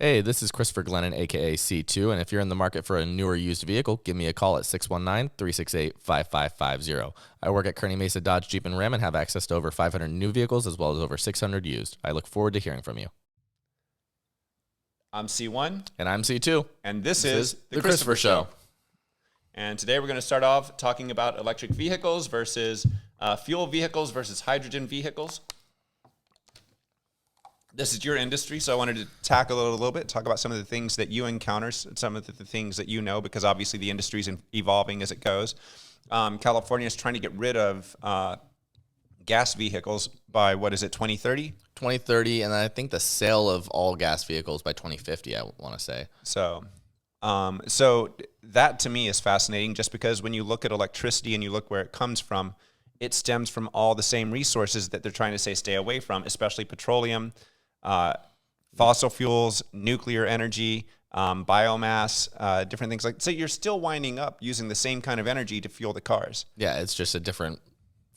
Hey, this is Christopher Glennon, aka C2, and if you're in the market for a newer used vehicle, give me a call at 619-368-5550. I work at Kearney Mesa Dodge Jeep and Ram and have access to over 500 new vehicles as well as over 600 used. I look forward to hearing from you. I'm C1. And I'm C2. And this is The Christopher Show. And today we're going to start off talking about electric vehicles versus fuel vehicles versus hydrogen vehicles. This is your industry, so I wanted to tackle it a little bit, talk about some of the things that you encounter, some of the things that you know, because obviously the industry is evolving as it goes. California is trying to get rid of gas vehicles by, 2030? 2030, and I think the sale of all gas vehicles by 2050, I want to say. So that to me is fascinating, just because when you look at electricity and you look where it comes from, it stems from all the same resources that they're trying to say stay away from, especially petroleum, fossil fuels, nuclear energy, biomass, different things so you're still winding up using the same kind of energy to fuel the cars. Yeah, it's just a different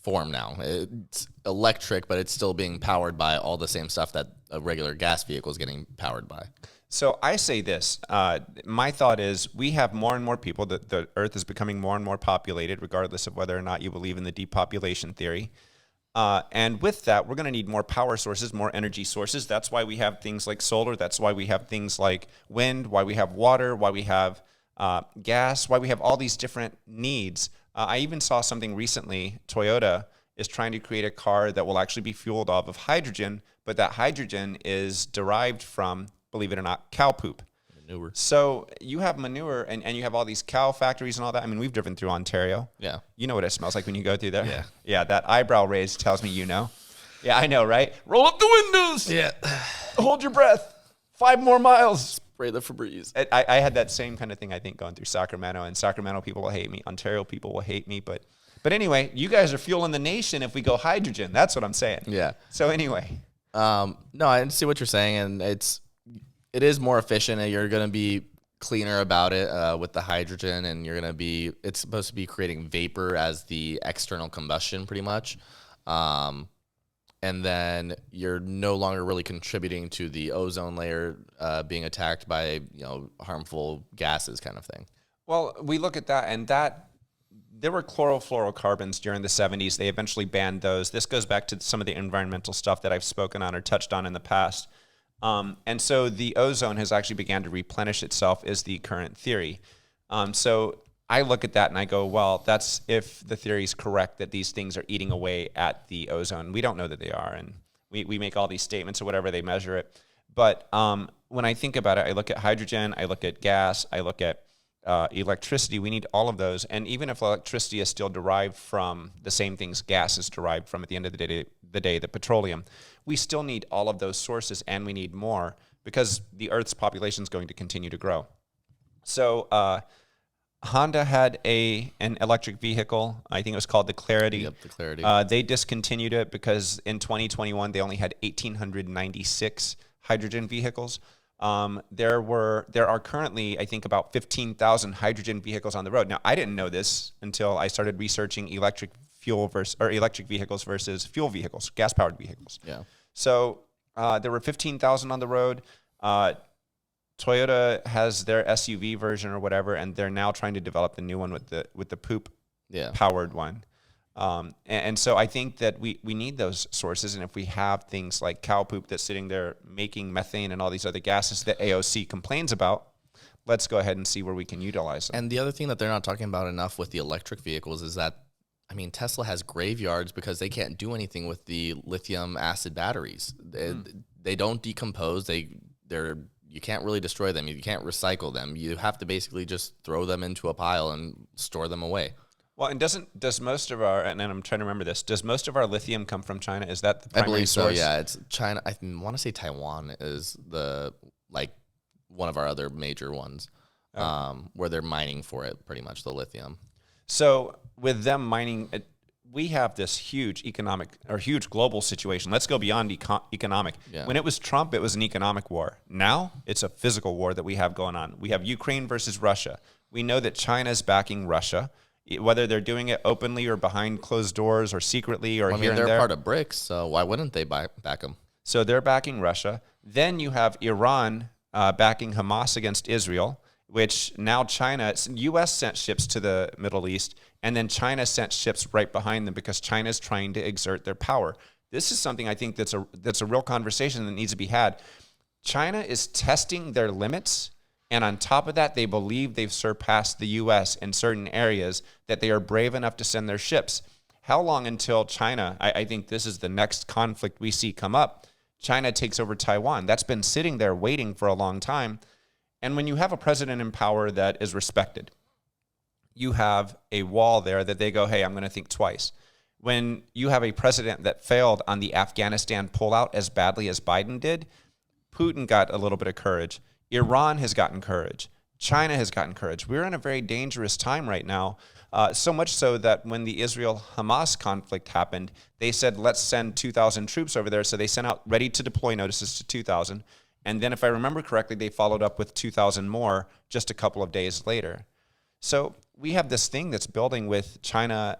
form now. It's electric, but it's still being powered by all the same stuff that a regular gas vehicle is getting powered by. So I say this, my thought is we have more and more people, the earth is becoming more and more populated, regardless of whether or not you believe in the depopulation theory. And with that, we're going to need more power sources, more energy sources. That's why we have things like solar. That's why we have things like wind, why we have water, why we have gas, why we have all these different needs. I even saw something recently. Toyota is trying to create a car that will actually be fueled off of hydrogen, but that hydrogen is derived from, believe it or not, cow poop. Manure. So you have manure and you have all these cow factories and all that. I mean, we've driven through Ontario. Yeah. You know what it smells like when you go through there? Yeah. Yeah, that eyebrow raise tells me you know. Yeah, I know, right? Roll up the windows. Yeah. Hold your breath. 5 more miles. Spray the Febreze. I had that same kind of thing, I think, going through Sacramento. And Sacramento people will hate me. Ontario people will hate me. But anyway, you guys are fueling the nation if we go hydrogen. That's what I'm saying. Yeah. So anyway. No, I see what you're saying, and it is more efficient, and you're going to be cleaner about it with the hydrogen, and it's supposed to be creating vapor as the external combustion pretty much. And then you're no longer really contributing to the ozone layer being attacked by, harmful gases kind of thing. Well, we look at that, and there were chlorofluorocarbons during the 70s. They eventually banned those. This goes back to some of the environmental stuff that I've spoken on or touched on in the past. And so the ozone has actually began to replenish itself, is the current theory. So I look at that and I go, well, that's if the theory is correct that these things are eating away at the ozone. We don't know that they are, and we make all these statements or whatever, they measure it. But when I think about it, I look at hydrogen, I look at gas, I look at electricity. We need all of those. And even if electricity is still derived from the same things gas is derived from at the end of the day, the petroleum, we still need all of those sources, and we need more because the Earth's population is going to continue to grow. So Honda had an electric vehicle. I think it was called the Clarity. Yep, the Clarity. They discontinued it because in 2021 they only had 1,896 hydrogen vehicles. There are currently, I think, about 15,000 hydrogen vehicles on the road. Now, I didn't know this until I started researching electric vehicles versus fuel vehicles, gas-powered vehicles. Yeah. So there were 15,000 on the road. Toyota has their SUV version or whatever, and they're now trying to develop the new one with the powered one. And so I think that we need those sources, and if we have things like cow poop that's sitting there making methane and all these other gases that AOC complains about, let's go ahead and see where we can utilize them. And the other thing that they're not talking about enough with the electric vehicles is that, Tesla has graveyards because they can't do anything with the lithium acid batteries. They don't decompose. You can't really destroy them. You can't recycle them. You have to basically just throw them into a pile and store them away. Well, and does most of our, and I'm trying to remember this, does most of our lithium come from China? Is that the primary source? I believe so, yeah. It's China. I want to say Taiwan is one of our other major ones, where they're mining for it, pretty much, the lithium. So with them mining, we have this huge huge global situation. Let's go beyond economic. Yeah. When it was Trump, it was an economic war. Now it's a physical war that we have going on. We have Ukraine versus Russia. We know that China's backing Russia, whether they're doing it openly or behind closed doors or secretly or here and there. They're part of BRICS, so why wouldn't they back them? So they're backing Russia. Then you have Iran backing Hamas against Israel, which now U.S. sent ships to the Middle East, and then China sent ships right behind them because China's trying to exert their power. This is something I think that's a real conversation that needs to be had. China is testing their limits, and on top of that, they believe they've surpassed the U.S. in certain areas, that they are brave enough to send their ships. How long until China, I think this is the next conflict we see come up, China takes over Taiwan? That's been sitting there waiting for a long time. And when you have a president in power that is respected, you have a wall there that they go, hey, I'm going to think twice. When you have a president that failed on the Afghanistan pullout as badly as Biden did, Putin got a little bit of courage. Iran has gotten courage. China has gotten courage. We're in a very dangerous time right now, so much so that when the Israel-Hamas conflict happened, they said, let's send 2,000 troops over there. So they sent out ready-to-deploy notices to 2,000. And then, if I remember correctly, they followed up with 2,000 more just a couple of days later. So we have this thing that's building with China,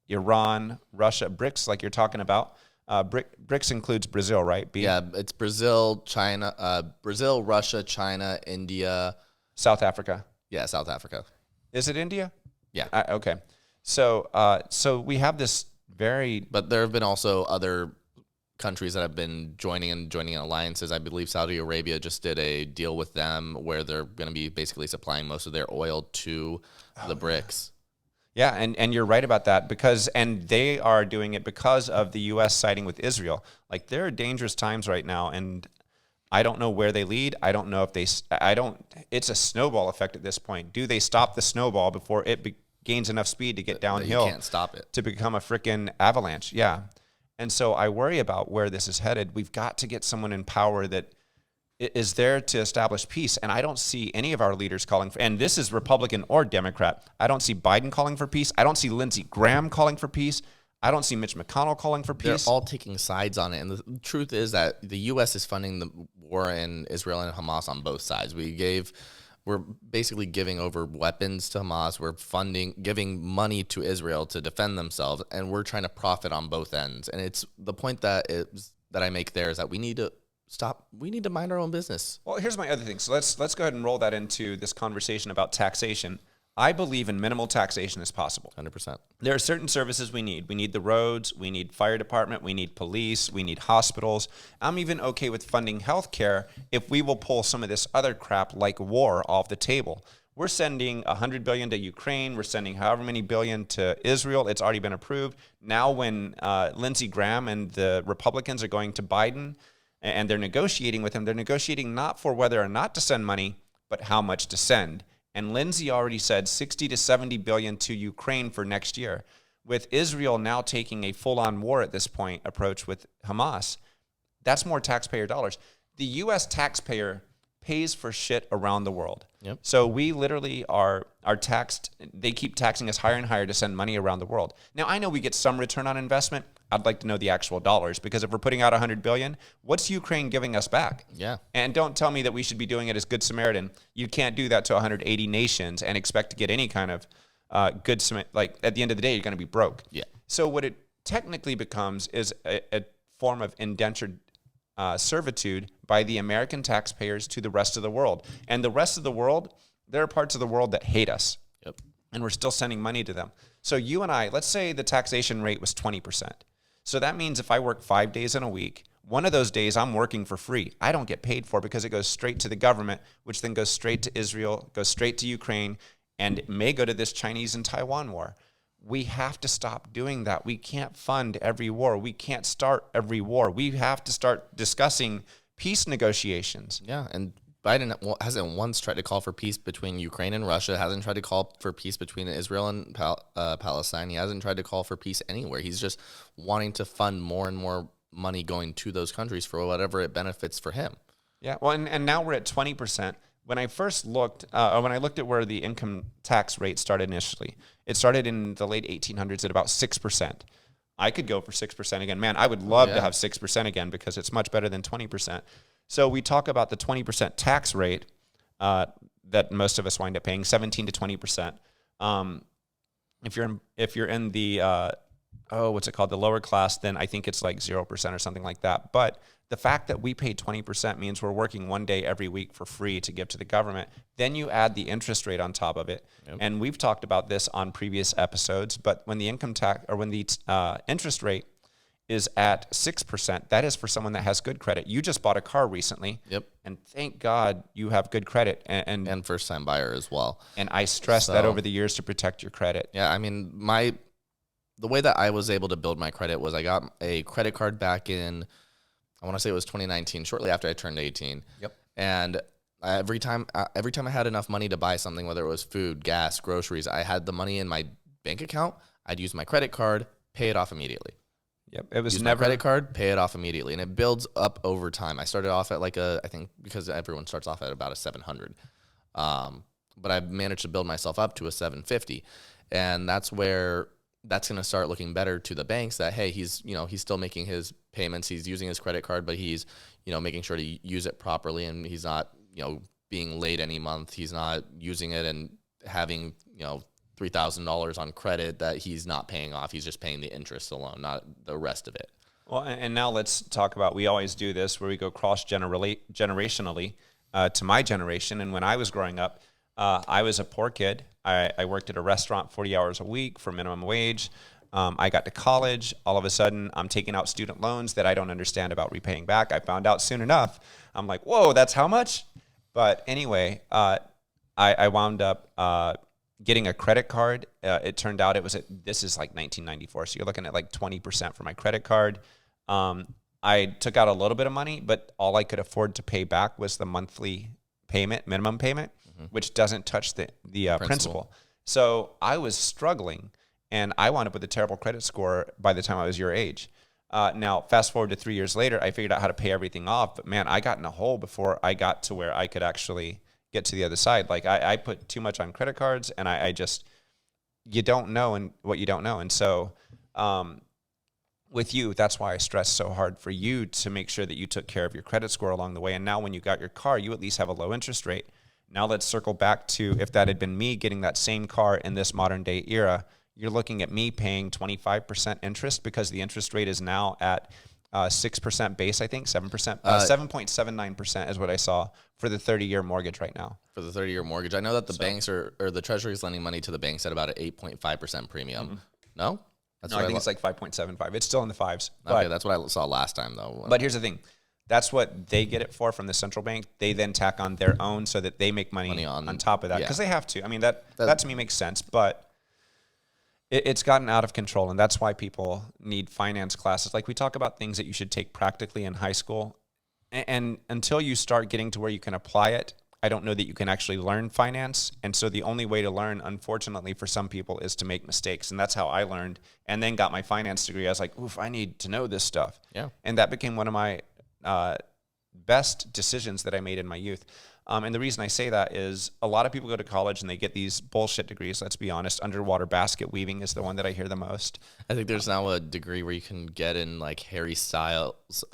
Iran, Russia, BRICS, like you're talking about. BRICS includes Brazil, right? Yeah, it's Brazil, Russia, China, India. South Africa. Yeah, South Africa. Is it India? Yeah. Okay. So we have this very... But there have been also other countries that have been joining in alliances. I believe Saudi Arabia just did a deal with them where they're going to be basically supplying most of their oil to the BRICS. Yeah, and you're right about that and they are doing it because of the U.S. siding with Israel. Like, there are dangerous times right now, and I don't know where they lead. I don't know if it's a snowball effect at this point. Do they stop the snowball before it gains enough speed to get downhill? You can't stop it. To become a freaking avalanche, yeah. And so I worry about where this is headed. We've got to get someone in power that is there to establish peace. And I don't see any of our leaders calling for, and this is Republican or Democrat, I don't see Biden calling for peace. I don't see Lindsey Graham calling for peace. I don't see Mitch McConnell calling for peace. They're all taking sides on it. And the truth is that the U.S. is funding the war in Israel and Hamas on both sides. We're basically giving over weapons to Hamas. We're giving money to Israel to defend themselves, and we're trying to profit on both ends. And it's the point that I make there is that we need to stop. We need to mind our own business. Well, here's my other thing. So let's go ahead and roll that into this conversation about taxation. I believe in minimal taxation as possible. 100%. There are certain services we need. We need the roads, we need fire department, we need police, we need hospitals. I'm even okay with funding healthcare if we will pull some of this other crap like war off the table. We're sending $100 billion to Ukraine. We're sending however many billion to Israel. It's already been approved. Now when Lindsey Graham and the Republicans are going to Biden and they're negotiating with him, they're negotiating not for whether or not to send money, but how much to send. And Lindsey already said 60 to 70 billion to Ukraine for next year. With Israel now taking a full-on war at this point approach with Hamas, that's more taxpayer dollars. The U.S. taxpayer pays for shit around the world. Yep. So we literally are taxed. They keep taxing us higher and higher to send money around the world. Now, I know we get some return on investment. I'd like to know the actual dollars, because if we're putting out $100 billion, what's Ukraine giving us back? Yeah. And don't tell me that we should be doing it as Good Samaritan. You can't do that to 180 nations and expect to get any kind of good Samaritan. Like, at the end of the day, you're going to be broke. Yeah. So what it technically becomes is a form of indentured servitude by the American taxpayers to the rest of the world. And the rest of the world, there are parts of the world that hate us. Yep. And we're still sending money to them. So you and I, let's say the taxation rate was 20%. So that means if I work 5 days in a week, one of those days I'm working for free. I don't get paid for, because it goes straight to the government, which then goes straight to Israel, goes straight to Ukraine, and it may go to this Chinese and Taiwan war. We have to stop doing that. We can't fund every war. We can't start every war. We have to start discussing peace negotiations. Yeah, and Biden hasn't once tried to call for peace between Ukraine and Russia, hasn't tried to call for peace between Israel and Palestine. He hasn't tried to call for peace anywhere. He's just wanting to fund more and more money going to those countries for whatever it benefits for him. Yeah, well, and now we're at 20%. When I first looked, when I looked at where the income tax rate started initially, it started in the late 1800s at about 6%. I could go for 6% again. Man, I would love to have 6% again, because it's much better than 20%. So we talk about the 20% tax rate that most of us wind up paying, 17 to 20%. If you're in the what's it called? The lower class, then I think it's like 0% or something like that. But the fact that we pay 20% means we're working 1 day every week for free to give to the government. Then you add the interest rate on top of it. Yep. And we've talked about this on previous episodes, but when the income tax or when the interest rate is at 6%, that is for someone that has good credit. You just bought a car recently. Yep. And thank God you have good credit. And first-time buyer as well. And I stress that over the years to protect your credit. Yeah, I mean, the way that I was able to build my credit was I got a credit card back in, I want to say it was 2019, shortly after I turned 18. Yep. And every time I had enough money to buy something, whether it was food, gas, groceries, I had the money in my bank account. I'd use my credit card, pay it off immediately. Yep. It was use never my credit card, pay it off immediately. And it builds up over time. I started off at I think because everyone starts off at about a 700. But I've managed to build myself up to a 750. And that's where that's going to start looking better to the banks that, hey, he's still making his payments. He's using his credit card, but he's, making sure to use it properly. And he's not, being late any month. He's not using it and having, $3,000 on credit that he's not paying off. He's just paying the interest alone, not the rest of it. Well, and now let's talk about, we always do this where we go generationally to my generation. And when I was growing up, I was a poor kid. I worked at a restaurant 40 hours a week for minimum wage. I got to college. All of a sudden, I'm taking out student loans that I don't understand about repaying back. I found out soon enough. I'm like, whoa, that's how much? But anyway, I wound up getting a credit card. It turned out this is like 1994. So you're looking at like 20% for my credit card. I took out a little bit of money, but all I could afford to pay back was the monthly minimum payment, which doesn't touch the principal. So I was struggling, and I wound up with a terrible credit score by the time I was your age. Now, fast forward to 3 years later, I figured out how to pay everything off. But man, I got in a hole before I got to where I could actually get to the other side. Like I put too much on credit cards, and I just, you don't know and what you don't know. And so with you, that's why I stress so hard for you to make sure that you took care of your credit score along the way. And now when you got your car, you at least have a low interest rate. Now let's circle back to if that had been me getting that same car in this modern day era, you're looking at me paying 25% interest because the interest rate is now at 6% base, I think, 7%, 7.79% is what I saw for the 30-year mortgage right now. For the 30-year mortgage. I know that the banks or the Treasury is lending money to the banks at about an 8.5% premium. Mm-hmm. No? I think it's like 5.75. It's still in the fives. Okay, that's what I saw last time, though. But here's the thing. That's what they get it for from the central bank. They then tack on their own so that they make money on top of that because they have to. I mean, that to me makes sense, but it's gotten out of control, and that's why people need finance classes. Like we talk about things that you should take practically in high school, and until you start getting to where you can apply it, I don't know that you can actually learn finance. And so the only way to learn, unfortunately, for some people is to make mistakes. And that's how I learned and then got my finance degree. I was like, oof, I need to know this stuff. Yeah. And that became one of my best decisions that I made in my youth. And the reason I say that is a lot of people go to college and they get these bullshit degrees. Let's be honest. Underwater basket weaving is the one that I hear the most. I think there's now a degree where you can get in like Harry Styles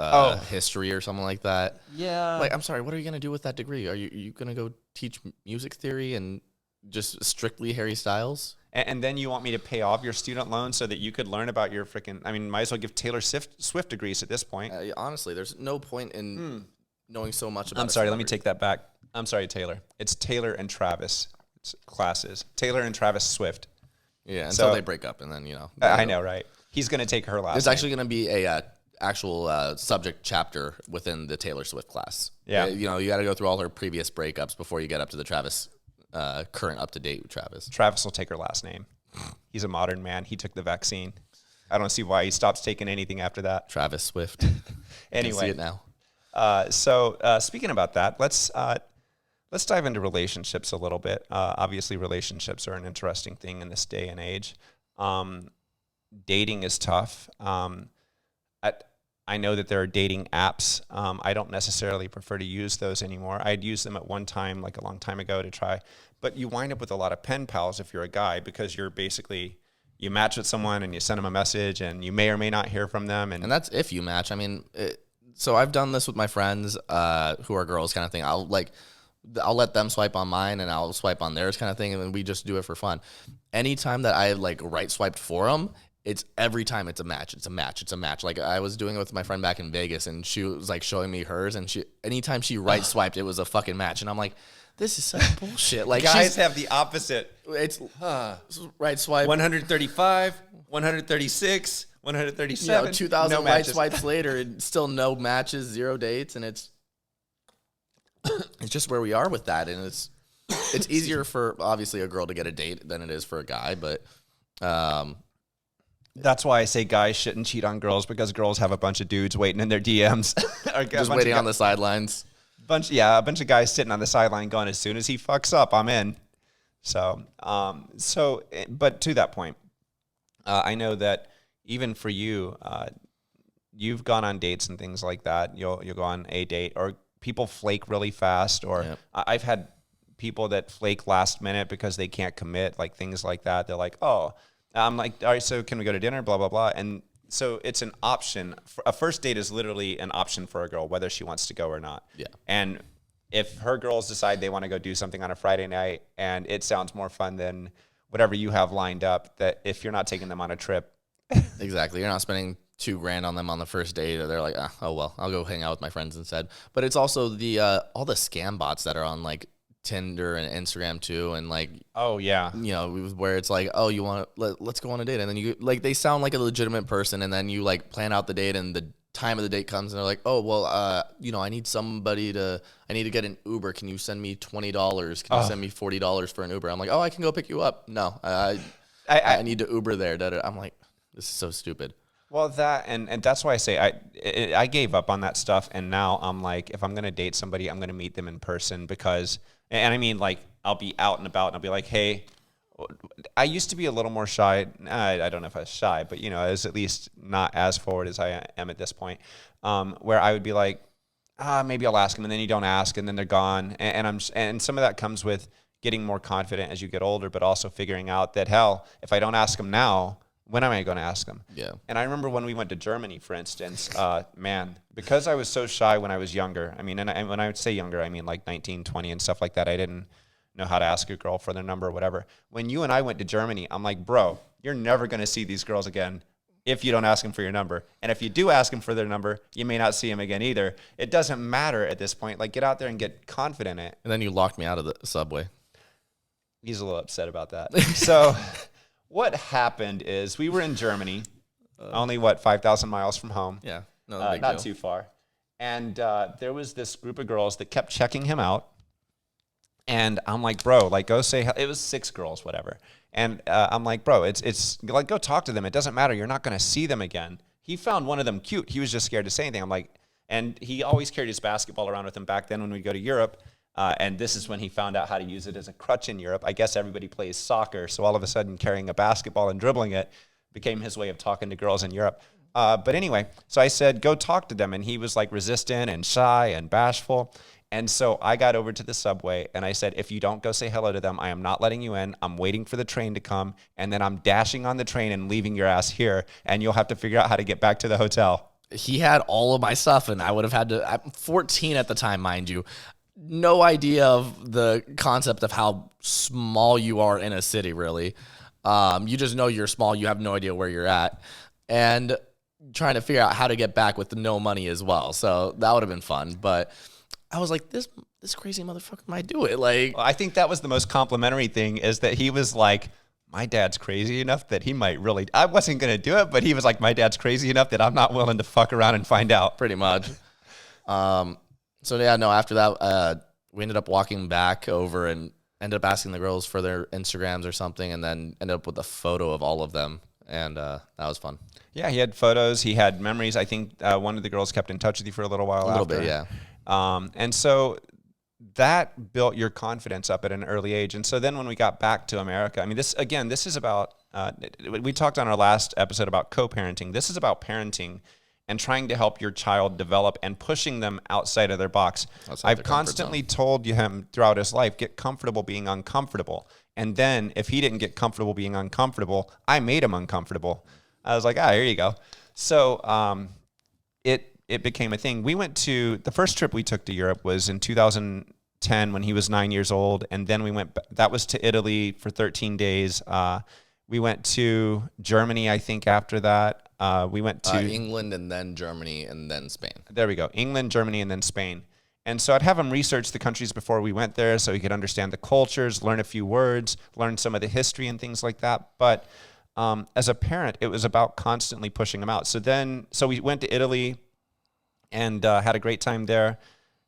history or something like that. Yeah. Like, I'm sorry, what are you going to do with that degree? Are you going to go teach music theory and just strictly Harry Styles? And then you want me to pay off your student loan so that you could learn about your freaking, I mean, might as well give Taylor Swift degrees at this point. Honestly, there's no point in knowing so much about I'm sorry, let me take that back. I'm sorry, Taylor. It's Taylor and Travis classes. Taylor and Travis Swift. Yeah, until they break up, and then, I know, right? He's going to take her last There's actually going to be a actual subject chapter within the Taylor Swift class. Yeah. You got to go through all her previous breakups before you get up to the Travis, current up-to-date Travis. Travis will take her last name. He's a modern man. He took the vaccine. I don't see why he stops taking anything after that. Travis Swift. Anyway. See it now. So speaking about that, let's dive into relationships a little bit. Obviously, relationships are an interesting thing in this day and age. Dating is tough. I know that there are dating apps. I don't necessarily prefer to use those anymore. I'd use them at one time, like a long time ago, to try. But you wind up with a lot of pen pals if you're a guy because you're basically, you match with someone and you send them a message and you may or may not hear from them. And that's if you match. I mean, so I've done this with my friends who are girls kind of thing. I'll let them swipe on mine and I'll swipe on theirs kind of thing. And then we just do it for fun. Anytime that I right swiped for them, it's every time it's a match. Like I was doing it with my friend back in Vegas, and she was like showing me hers, and anytime she right swiped, it was a fucking match, and I'm like, this is such bullshit. Like guys have the opposite. It's right swipe. 135, 136, 137. 2,000 no right matches. swipes later, and still no matches, 0 dates, and it's just where we are with that, and it's easier for obviously a girl to get a date than it is for a guy, but. That's why I say guys shouldn't cheat on girls, because girls have a bunch of dudes waiting in their DMs. Just waiting on the sidelines. A bunch of guys sitting on the sideline going, as soon as he fucks up, I'm in. So, but to that point, I know that even for you, you've gone on dates and things like that. You'll go on a date, or people flake really fast, or Yep. I've had people that flake last minute because they can't commit, like things like that. They're like, oh, I'm like, all right, so can we go to dinner? Blah, blah, blah. And so it's an option. A first date is literally an option for a girl, whether she wants to go or not. Yeah. And if her girls decide they want to go do something on a Friday night and it sounds more fun than whatever you have lined up, that if you're not taking them on a trip. Exactly. You're not spending $2,000 on them on the first date, or they're like, oh, well, I'll go hang out with my friends instead. But it's also the all the scam bots that are on like Tinder and Instagram too, and like, Oh, yeah. you know, where it's like, oh, you want to let's go on a date, and then you like they sound like a legitimate person, and then you like plan out the date, and the time of the date comes, and they're like, oh, well, you know, I need to get an Uber. Can you send me $20? Can you send me $40 for an Uber? I'm like, oh, I can go pick you up. No, I need to Uber there. I'm like, this is so stupid. Well, that and that's why I say I gave up on that stuff, and now I'm like, if I'm gonna date somebody, I'm gonna meet them in person, because, and I mean, like, I'll be out and about, and I'll be like, hey, I used to be a little more shy. I don't know if I was shy, but you know, I was at least not as forward as I am at this point, where I would be like, maybe I'll ask them, and then you don't ask, and then they're gone, and some of that comes with getting more confident as you get older, but also figuring out that, hell, if I don't ask them now, when am I going to ask them? Yeah. And I remember when we went to Germany, for instance, man, because I was so shy when I was younger. I mean, and when I would say younger, I mean like 19, 20 and stuff like that. I didn't know how to ask a girl for their number or whatever. When you and I went to Germany, I'm like, bro, you're never going to see these girls again if you don't ask them for your number. And if you do ask them for their number, you may not see them again either. It doesn't matter at this point. Like, get out there and get confident in it. And then you locked me out of the subway. He's a little upset about that. So what happened is we were in Germany, only 5,000 miles from home. Yeah. No, Not too far. And there was this group of girls that kept checking him out. And I'm like, bro, like, go say, it was 6 girls, whatever. And I'm like, bro, it's like, go talk to them. It doesn't matter. You're not going to see them again. He found one of them cute. He was just scared to say anything. I'm like, and he always carried his basketball around with him back then when we'd go to Europe. And this is when he found out how to use it as a crutch in Europe. I guess everybody plays soccer. So all of a sudden carrying a basketball and dribbling it became his way of talking to girls in Europe. But anyway, so I said, go talk to them. And he was like resistant and shy and bashful. And so I got over to the subway and I said, if you don't go say hello to them, I am not letting you in. I'm waiting for the train to come. And then I'm dashing on the train and leaving your ass here. And you'll have to figure out how to get back to the hotel. He had all of my stuff, and I would have had to. I'm 14 at the time, mind you. No idea of the concept of how small you are in a city, really. You just know you're small. You have no idea where you're at. And trying to figure out how to get back with no money as well. So that would have been fun. But I was like, this crazy motherfucker might do it. Like, I think that was the most complimentary thing, is that he was like, my dad's crazy enough that he might really, I wasn't going to do it, but he was like, my dad's crazy enough that I'm not willing to fuck around and find out. pretty much. So yeah, no, after that, we ended up walking back over and ended up asking the girls for their Instagrams or something, and then ended up with a photo of all of them. And that was fun. Yeah, he had photos. He had memories. I think one of the girls kept in touch with you for a little while. A little bit, yeah. And so that built your confidence up at an early age. And so then when we got back to America, I mean, this is about, we talked on our last episode about co-parenting. This is about parenting and trying to help your child develop and pushing them outside of their box. I've constantly told him throughout his life, get comfortable being uncomfortable. And then if he didn't get comfortable being uncomfortable, I made him uncomfortable. I was like, here you go. So it became a thing. We went to, the first trip we took to Europe was in 2010 when he was 9 years old. And then we went, that was to Italy for 13 days. We went to Germany, I think, after that. We went to England and then Germany and then Spain. There we go. England, Germany, and then Spain. And so I'd have him research the countries before we went there so he could understand the cultures, learn a few words, learn some of the history and things like that. But as a parent, it was about constantly pushing him out. So we went to Italy and had a great time there.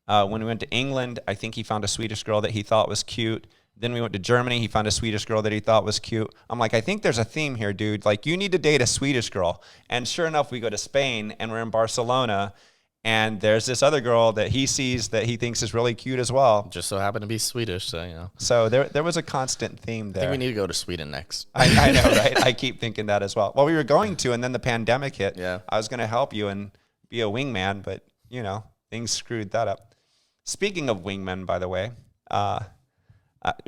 When we went to England, I think he found a Swedish girl that he thought was cute. Then we went to Germany. He found a Swedish girl that he thought was cute. I'm like, I think there's a theme here, dude. Like, you need to date a Swedish girl. And sure enough, we go to Spain, and we're in Barcelona, and there's this other girl that he sees that he thinks is really cute as well. Just so happened to be Swedish, so, you know. So there was a constant theme there. I think we need to go to Sweden next. I know, right? I keep thinking that as well. Well, we were going to, and then the pandemic hit. Yeah. I was going to help you and be a wingman, but, you know, things screwed that up. Speaking of wingmen, by the way,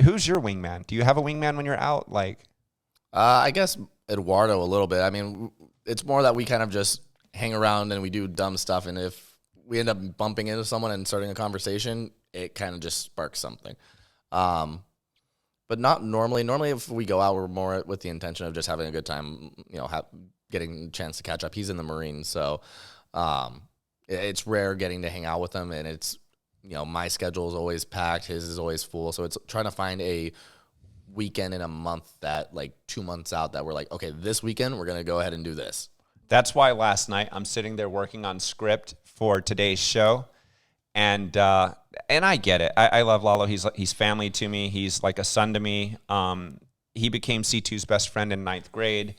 who's your wingman? Do you have a wingman when you're out? Like, I guess Eduardo a little bit. I mean, it's more that we kind of just hang around and we do dumb stuff. And if we end up bumping into someone and starting a conversation, it kind of just sparks something. But not normally. Normally, if we go out, we're more with the intention of just having a good time, you know, getting a chance to catch up. He's in the Marines, so it's rare getting to hang out with him. And it's, you know, my schedule is always packed. His is always full. So it's trying to find a weekend in a month that, like, 2 months out, that we're like, okay, this weekend we're going to go ahead and do this. That's why last night I'm sitting there working on script for today's show. And I get it. I love Lalo. He's family to me. He's like a son to me. He became C2's best friend in 9th grade.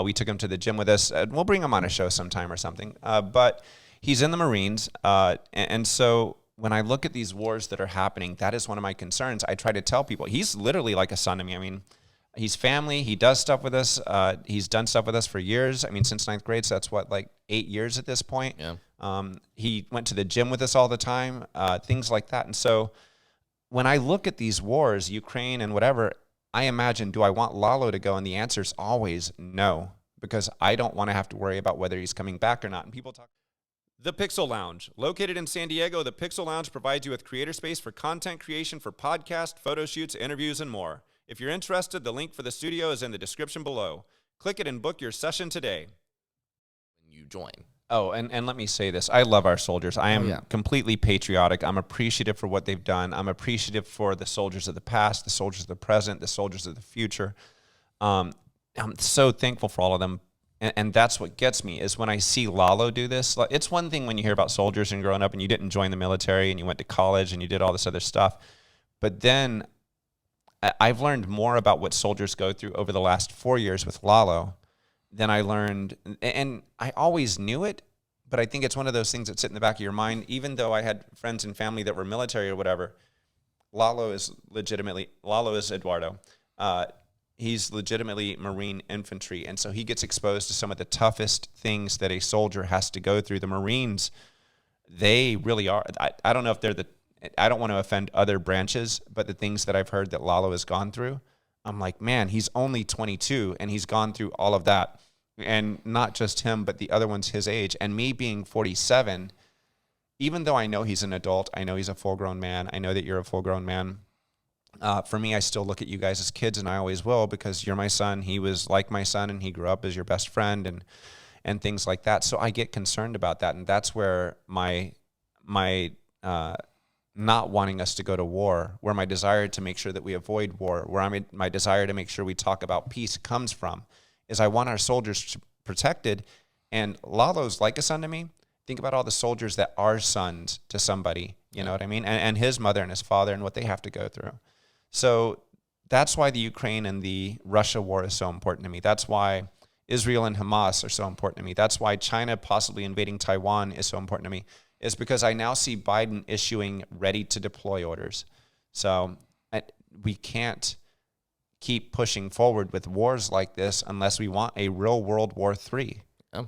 We took him to the gym with us. We'll bring him on a show sometime or something. But he's in the Marines. And so when I look at these wars that are happening, that is one of my concerns. I try to tell people, he's literally like a son to me. I mean, he's family. He does stuff with us. He's done stuff with us for years. I mean, since 9th grade, so that's what, like 8 years at this point. Yeah. He went to the gym with us all the time, things like that. And so when I look at these wars, Ukraine and whatever, I imagine, do I want Lalo to go? And the answer is always no, because I don't want to have to worry about whether he's coming back or not. And people talk. The Pixel Lounge. Located in San Diego, the Pixel Lounge provides you with creator space for content creation for podcasts, photo shoots, interviews, and more. If you're interested, the link for the studio is in the description below. Click it and book your session today. You join. Oh, and let me say this. I love our soldiers. I am completely patriotic. I'm appreciative for what they've done. I'm appreciative for the soldiers of the past, the soldiers of the present, the soldiers of the future. I'm so thankful for all of them. And that's what gets me, is when I see Lalo do this. It's one thing when you hear about soldiers and growing up and you didn't join the military and you went to college and you did all this other stuff. But then I've learned more about what soldiers go through over the last 4 years with Lalo than I learned. And I always knew it, but I think it's one of those things that sit in the back of your mind. Even though I had friends and family that were military or whatever, Lalo is Eduardo. He's legitimately Marine infantry. And so he gets exposed to some of the toughest things that a soldier has to go through. The Marines, they really are. I don't know if I don't want to offend other branches, but the things that I've heard that Lalo has gone through, I'm like, man, he's only 22 and he's gone through all of that. And not just him, but the other ones his age. And me being 47, even though I know he's an adult, I know he's a full-grown man, I know that you're a full-grown man, for me, I still look at you guys as kids, and I always will, because you're my son. He was like my son, and he grew up as your best friend, and things like that. So I get concerned about that, and that's where my not wanting us to go to war, where my desire to make sure that we avoid war, where my desire to make sure we talk about peace comes from, is I want our soldiers protected. And Lalo's like a son to me. Think about all the soldiers that are sons to somebody, you know what I mean? And his mother and his father and what they have to go through. So that's why the Ukraine and the Russia war is so important to me. That's why Israel and Hamas are so important to me. That's why China possibly invading Taiwan is so important to me, is because I now see Biden issuing ready to deploy orders. So we can't keep pushing forward with wars like this unless we want a real World War III. Yeah.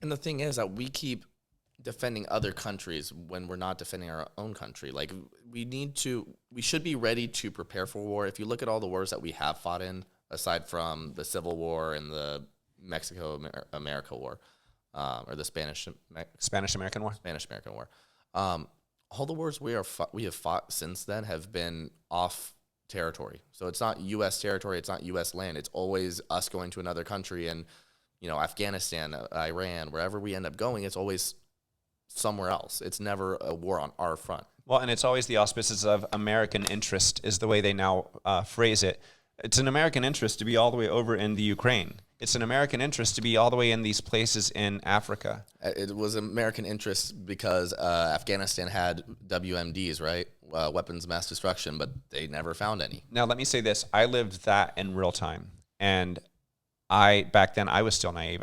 And the thing is that we keep defending other countries when we're not defending our own country. Like, we should be ready to prepare for war. If you look at all the wars that we have fought in, aside from the Civil War and the Mexico-America War, or the Spanish-American War. All the wars we have fought since then have been off territory. So it's not U.S. territory. It's not U.S. land. It's always us going to another country. And, Afghanistan, Iran, wherever we end up going, it's always somewhere else. It's never a war on our front. Well, and it's always the auspices of American interest is the way they now phrase it. It's an American interest to be all the way over in the Ukraine. It's an American interest to be all the way in these places in Africa. It was American interest because Afghanistan had WMDs, right? Weapons of mass destruction, but they never found any. Now, let me say this. I lived that in real time. And back then, I was still naive.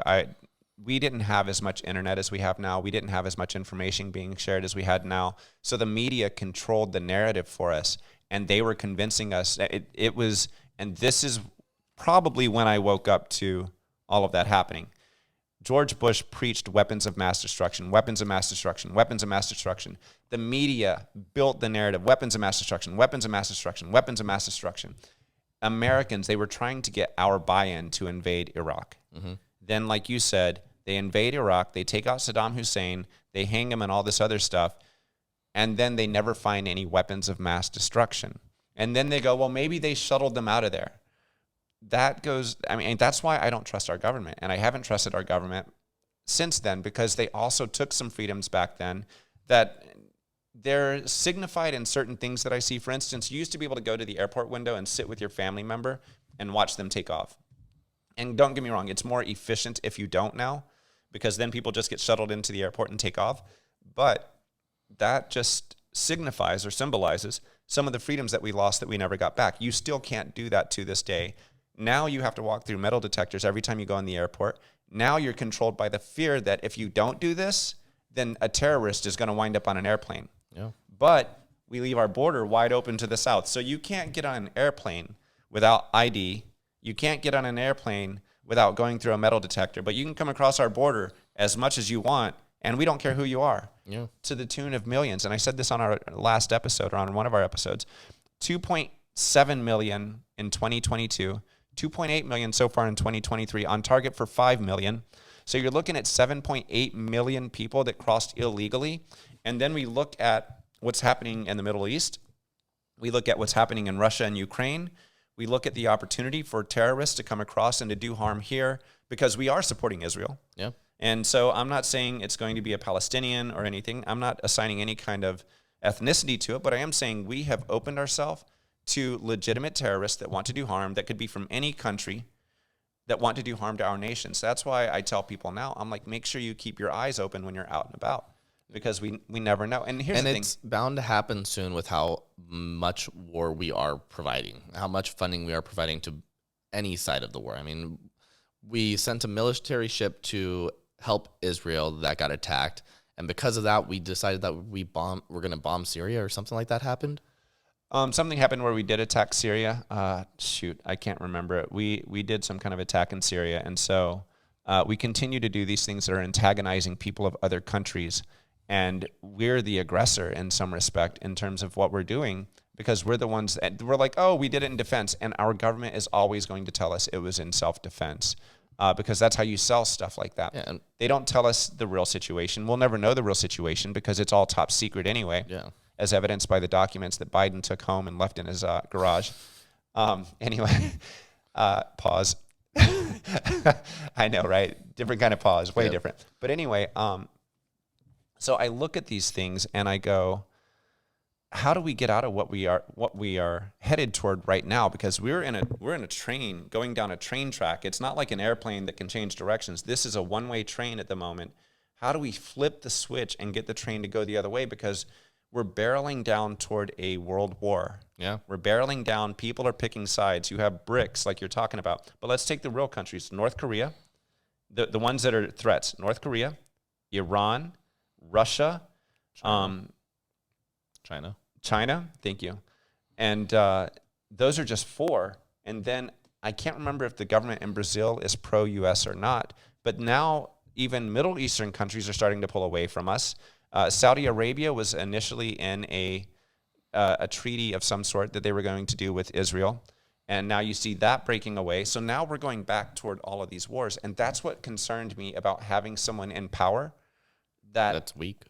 We didn't have as much internet as we have now. We didn't have as much information being shared as we had now. So the media controlled the narrative for us, and they were convincing us. It was, and this is probably when I woke up to all of that happening. George Bush preached weapons of mass destruction, weapons of mass destruction, weapons of mass destruction. The media built the narrative, weapons of mass destruction, weapons of mass destruction, weapons of mass destruction. Americans, they were trying to get our buy-in to invade Iraq. Mm-hmm. Then, like you said, they invade Iraq, they take out Saddam Hussein, they hang him and all this other stuff, and then they never find any weapons of mass destruction. And then they go, well, maybe they shuttled them out of there. That's why I don't trust our government. And I haven't trusted our government since then, because they also took some freedoms back then that they're signified in certain things that I see. For instance, you used to be able to go to the airport window and sit with your family member and watch them take off. And don't get me wrong, it's more efficient if you don't now, because then people just get shuttled into the airport and take off. But that just signifies or symbolizes some of the freedoms that we lost that we never got back. You still can't do that to this day. Now you have to walk through metal detectors every time you go in the airport. Now you're controlled by the fear that if you don't do this, then a terrorist is going to wind up on an airplane. Yeah. But we leave our border wide open to the south. So you can't get on an airplane without ID. You can't get on an airplane without going through a metal detector. But you can come across our border as much as you want, and we don't care who you are. Yeah. To the tune of millions. And I said this on our last episode, or on one of our episodes, 2.7 million in 2022, 2.8 million so far in 2023, on target for 5 million. So you're looking at 7.8 million people that crossed illegally. And then we look at what's happening in the Middle East. We look at what's happening in Russia and Ukraine. We look at the opportunity for terrorists to come across and to do harm here, because we are supporting Israel. Yeah. And so I'm not saying it's going to be a Palestinian or anything. I'm not assigning any kind of ethnicity to it, but I am saying we have opened ourselves to legitimate terrorists that want to do harm, that could be from any country, that want to do harm to our nations. That's why I tell people now, I'm like, make sure you keep your eyes open when you're out and about, because we never know. And here's the thing. It's bound to happen soon with how much war we are providing, how much funding we are providing to any side of the war. I mean, we sent a military ship to help Israel that got attacked, and because of that, we decided that we're going to bomb Syria, or something like that happened. Something happened where we did attack Syria. I can't remember it. We did some kind of attack in Syria, and so we continue to do these things that are antagonizing people of other countries, and we're the aggressor in some respect in terms of what we're doing, because we're the ones that we're like, oh, we did it in defense, and our government is always going to tell us it was in self-defense. Because that's how you sell stuff like that. Yeah, and they don't tell us the real situation. We'll never know the real situation because it's all top secret anyway, as evidenced by the documents that Biden took home and left in his garage. Anyway, pause. I know, right? Different kind of pause, way different. But anyway, so I look at these things and I go, how do we get out of what we are headed toward right now? Because we're in a train going down a train track. It's not like an airplane that can change directions. This is a one-way train at the moment. How do we flip the switch and get the train to go the other way? Because we're barreling down toward a world war. Yeah. We're barreling down. People are picking sides. You have BRICS, like you're talking about. But let's take the real countries. North Korea, the ones that are threats. North Korea, Iran, Russia, China, thank you. And those are just four. And then I can't remember if the government in Brazil is pro-U.S. or not. But now even Middle Eastern countries are starting to pull away from us. Saudi Arabia was initially in a treaty of some sort that they were going to do with Israel. And now you see that breaking away. So now we're going back toward all of these wars. And that's what concerned me about having someone in power that's weak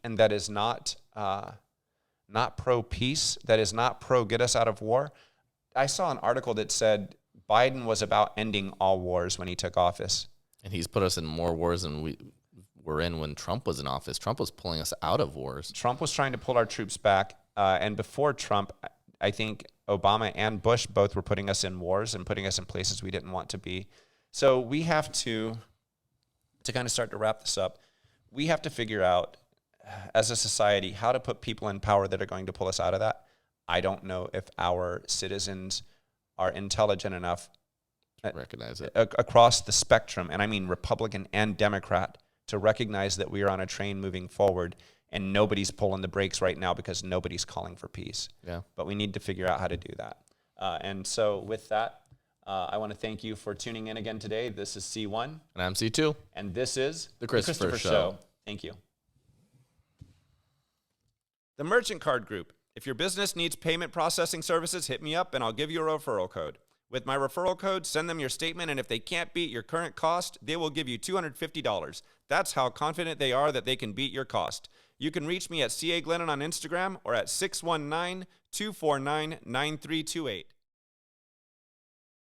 and that is not not pro-peace, that is not pro-get us out of war. I saw an article that said Biden was about ending all wars when he took office. And he's put us in more wars than we were in when Trump was in office. Trump was pulling us out of wars. Trump was trying to pull our troops back. And before Trump, I think Obama and Bush both were putting us in wars and putting us in places we didn't want to be. So we have to kind of start to wrap this up, we have to figure out as a society how to put people in power that are going to pull us out of that. I don't know if our citizens are intelligent enough Recognize it across the spectrum, and I mean Republican and Democrat, to recognize that we are on a train moving forward and nobody's pulling the brakes right now because nobody's calling for peace. Yeah. But we need to figure out how to do that. And so with that, I want to thank you for tuning in again today. This is C1. And I'm C2. And this is The Christopher Show. Thank you. The Merchant Card Group. If your business needs payment processing services, hit me up and I'll give you a referral code. With my referral code, send them your statement, and if they can't beat your current cost, they will give you $250. That's how confident they are that they can beat your cost. You can reach me at CA Glennon on Instagram or at 619-249-9328.